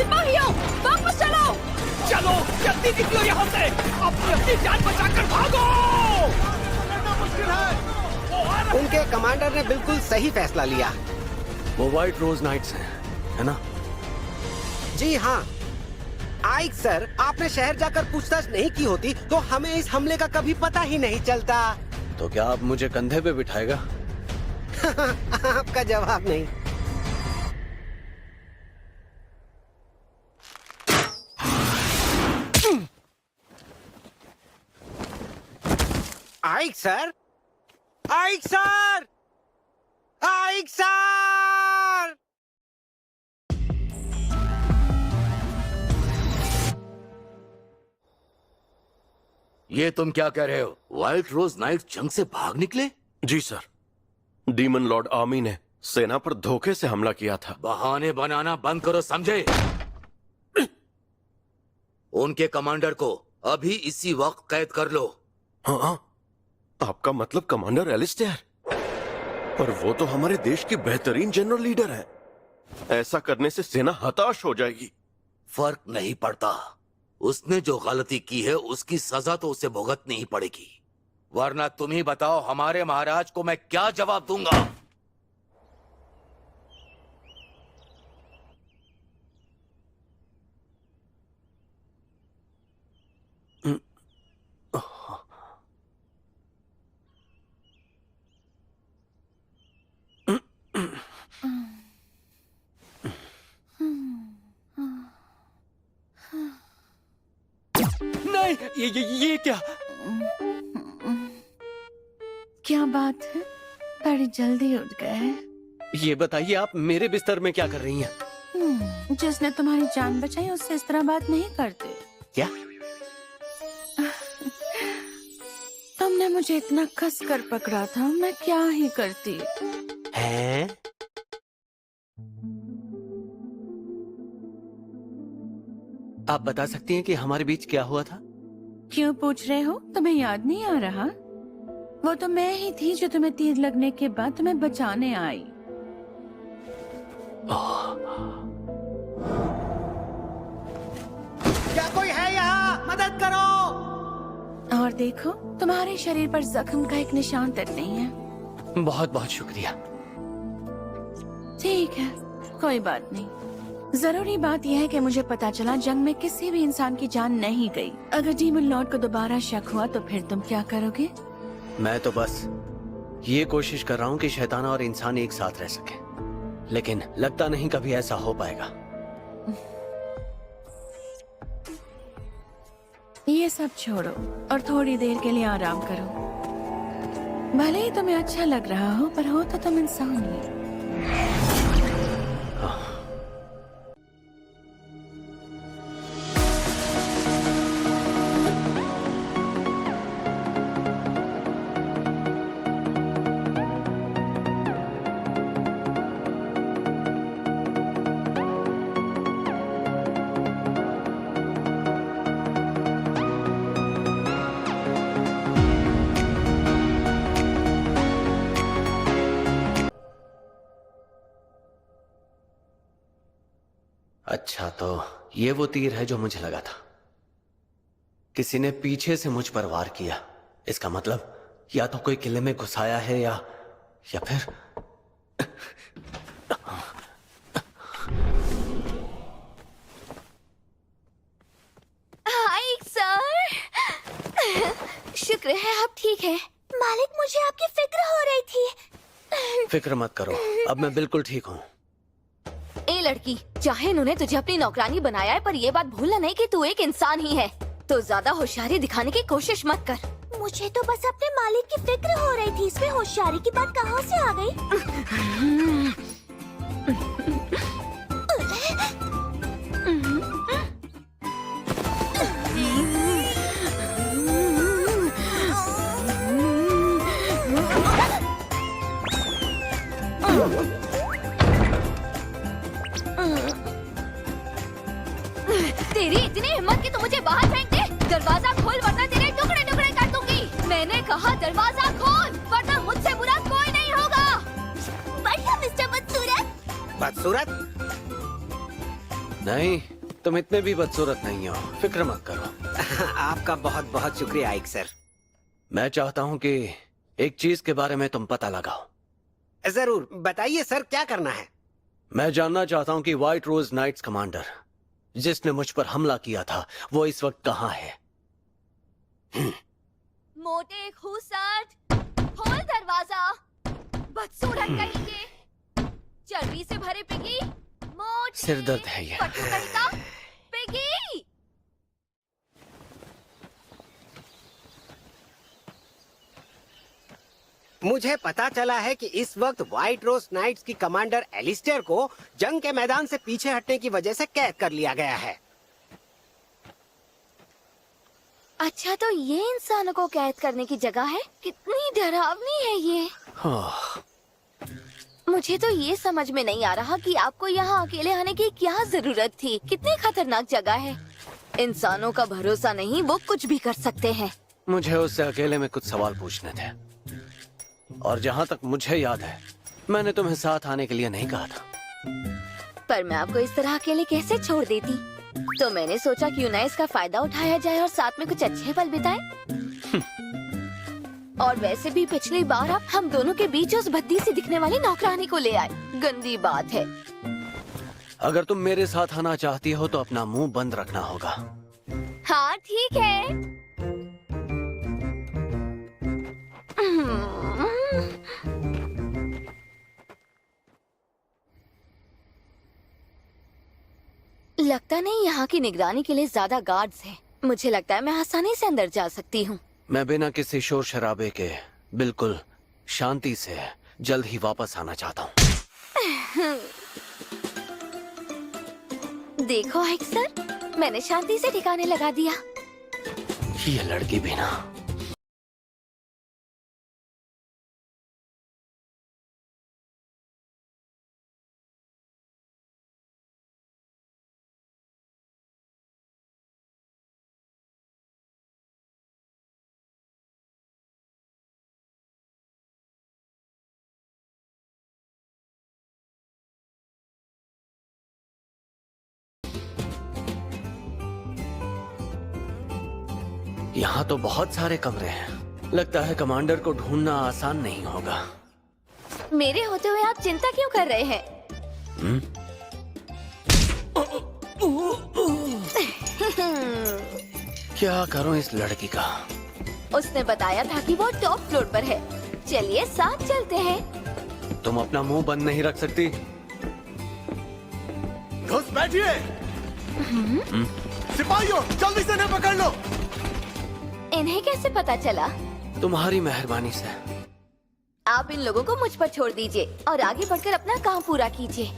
सिपाहियों, वापस चलो! चलो, जल्दी निकलो यहाँ से! अपनी जान बचाकर भागो! उनके कमांडर ने बिल्कुल सही फैसला लिया। वो व्हाइट रोज नाइट्स हैं, है ना? जी हाँ। आइक सर, आपने शहर जाकर पूछताछ नहीं की होती तो हमें इस हमले का कभी पता ही नहीं चलता। तो क्या आप मुझे कंधे पे बिठाएगा? आपका जवाब नहीं। आइक सर, आइक सर, आइक सर! ये तुम क्या कह रहे हो? व्हाइट रोज नाइट जंग से भाग निकले? जी सर, डीमन लॉर्ड आर्मी ने सेना पर धोखे से हमला किया था। बहाने बनाना बंद करो, समझे? उनके कमांडर को अभी इसी वक्त कैद कर लो। हाँ, आपका मतलब कमांडर एलिस्टेयर? पर वो तो हमारे देश के बेहतरीन जनरल लीडर हैं। ऐसा करने से सेना हताश हो जाएगी। फर्क नहीं पड़ता। उसने जो गलती की है उसकी सजा तो उसे भुगतनी ही पड़ेगी, वरना तुम ही बताओ हमारे महाराज को मैं क्या जवाब दूंगा? नहीं, ये क्या? क्या बात है? बड़ी जल्दी उठ गए। ये बताइए, आप मेरे बिस्तर में क्या कर रही हैं? जिसने तुम्हारी जान बचाई उससे इस तरह बात नहीं करते। क्या? तुमने मुझे इतना कस कर पकड़ा था, मैं क्या ही करती। हैं? आप बता सकती हैं कि हमारे बीच क्या हुआ था? क्यों पूछ रहे हो? तुम्हें याद नहीं आ रहा? वो तो मैं ही थी जो तुम्हें तीर लगने के बाद तुम्हें बचाने आई। क्या कोई है यहाँ? मदद करो! और देखो, तुम्हारे शरीर पर जख्म का एक निशान तक नहीं है। बहुत बहुत शुक्रिया। ठीक है, कोई बात नहीं। जरूरी बात यह है कि मुझे पता चला जंग में किसी भी इंसान की जान नहीं गई। अगर डीमन लॉर्ड को दोबारा शक हुआ तो फिर तुम क्या करोगे? मैं तो बस ये कोशिश कर रहा हूँ कि शैतान और इंसान एक साथ रह सके, लेकिन लगता नहीं कभी ऐसा हो पाएगा। ये सब छोड़ो और थोड़ी देर के लिए आराम करो। भले ही तुम्हें अच्छा लग रहा हो, पर हो तो तुम इंसान ही। अच्छा, तो ये वो तीर है जो मुझे लगा था। किसी ने पीछे से मुझ पर वार किया। इसका मतलब या तो कोई किले में घुस आया है या फिर हाय सर, शुक्र है आप ठीक है। मालिक, मुझे आपकी फिक्र हो रही थी। फिक्र मत करो, अब मैं बिल्कुल ठीक हूँ। ए लड़की, चाहे इन्होंने तुझे अपनी नौकरानी बनाया है, पर ये बात भूलना नहीं कि तू एक इंसान ही है। तो ज्यादा होशियारी दिखाने की कोशिश मत कर। मुझे तो बस अपने मालिक की फिक्र हो रही थी, इसमें होशियारी की बात कहाँ से आ गई? तेरी इतनी हिम्मत कि तू मुझे बाहर फेंक दे? दरवाजा खोल वरना तेरे टुकड़े टुकड़े कर दूंगी। मैंने कहा दरवाजा खोल, वरना मुझसे बुरा कोई नहीं होगा। बढ़िया मिस्टर बदसूरत। बदसूरत? नहीं, तुम इतने भी बदसूरत नहीं हो, फिक्र मत करो। आपका बहुत बहुत शुक्रिया आइक सर। मैं चाहता हूँ कि एक चीज के बारे में तुम पता लगाओ। जरूर बताइए सर, क्या करना है? मैं जानना चाहता हूँ कि व्हाइट रोज नाइट्स कमांडर जिसने मुझ पर हमला किया था वो इस वक्त कहाँ है? मोटे खूसट, खोल दरवाजा। बदसूरत कहेंगे, चर्बी से भरे पिगी, मोटे सिर दर्द है ये। पट्टू कहिता, पिगी। मुझे पता चला है कि इस वक्त व्हाइट रोज नाइट्स की कमांडर एलिस्टेयर को जंग के मैदान से पीछे हटने की वजह से कैद कर लिया गया है। अच्छा, तो ये इंसानों को कैद करने की जगह है? कितनी डरावनी है ये। हाँ। मुझे तो ये समझ में नहीं आ रहा कि आपको यहाँ अकेले आने की क्या जरूरत थी। कितनी खतरनाक जगह है। इंसानों का भरोसा नहीं, वो कुछ भी कर सकते हैं। मुझे उससे अकेले में कुछ सवाल पूछने थे, और जहाँ तक मुझे याद है मैंने तुम्हें साथ आने के लिए नहीं कहा था। पर मैं आपको इस तरह अकेले कैसे छोड़ देती? तो मैंने सोचा क्यों ना इसका फायदा उठाया जाए और साथ में कुछ अच्छे पल बिताए। और वैसे भी पिछली बार आप हम दोनों के बीच उस भद्दी सी दिखने वाली नौकरानी को ले आए। गंदी बात है। अगर तुम मेरे साथ आना चाहती हो तो अपना मुंह बंद रखना होगा। हाँ ठीक है। लगता नहीं यहाँ की निगरानी के लिए ज्यादा गार्ड्स हैं। मुझे लगता है मैं आसानी से अंदर जा सकती हूँ। मैं बिना किसी शोर शराबे के बिल्कुल शांति से जल्द ही वापस आना चाहता हूँ। देखो आइक सर, मैंने शांति से ठिकाने लगा दिया। ये लड़की भी ना। यहाँ तो बहुत सारे कमरे हैं। लगता है कमांडर को ढूंढना आसान नहीं होगा। मेरे होते हुए आप चिंता क्यों कर रहे हैं? क्या करूं इस लड़की का? उसने बताया था कि वो टॉप फ्लोर पर है। चलिए साथ चलते हैं। तुम अपना मुंह बंद नहीं रख सकती? घुस बैठिए। सिपाहियों, जल्दी से इन्हें पकड़ लो। इन्हें कैसे पता चला? तुम्हारी मेहरबानी से। आप इन लोगों को मुझ पर छोड़ दीजिए और आगे बढ़कर अपना काम पूरा कीजिए।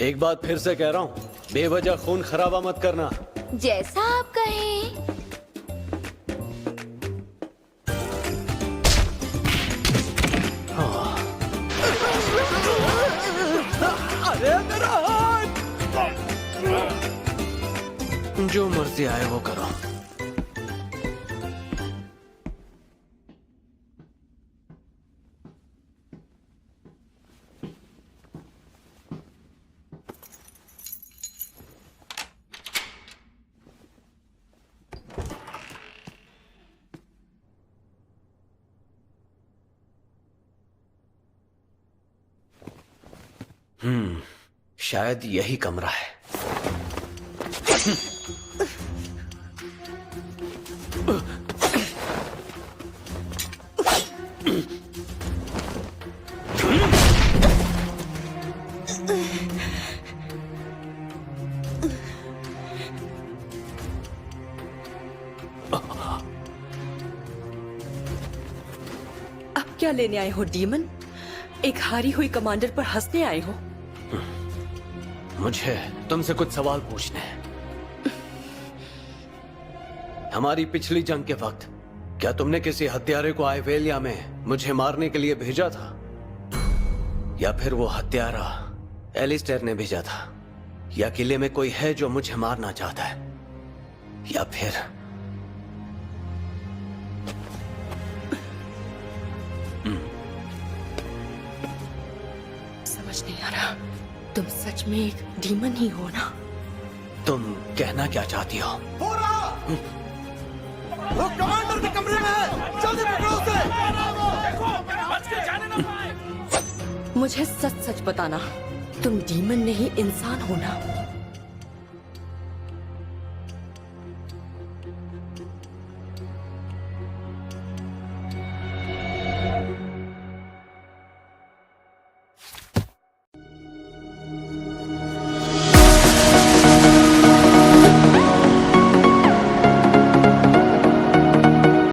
एक बात फिर से कह रहा हूँ, बेवजह खून खराबा मत करना। जैसा आप कहें। अरे मेरा हाथ! जो मर्जी आए वो करो। शायद यही कमरा है। अब क्या लेने आए हो डीमन? एक हारी हुई कमांडर पर हंसने आए हो? मुझे तुमसे कुछ सवाल पूछने हैं। हमारी पिछली जंग के वक्त क्या तुमने किसी हत्यारे को आइवेलिया में मुझे मारने के लिए भेजा था, या फिर वो हत्यारा एलिस्टेयर ने भेजा था, या किले में कोई है जो मुझे मारना चाहता है, या फिर समझ नहीं आ रहा। तुम सच में एक डीमन ही हो ना? तुम कहना क्या चाहती हो? वो कमांडर के कमरे में है, जल्दी पकड़ो उसे। बच के जाने ना पाए। मुझे सच सच बताना, तुम डीमन नहीं इंसान हो ना?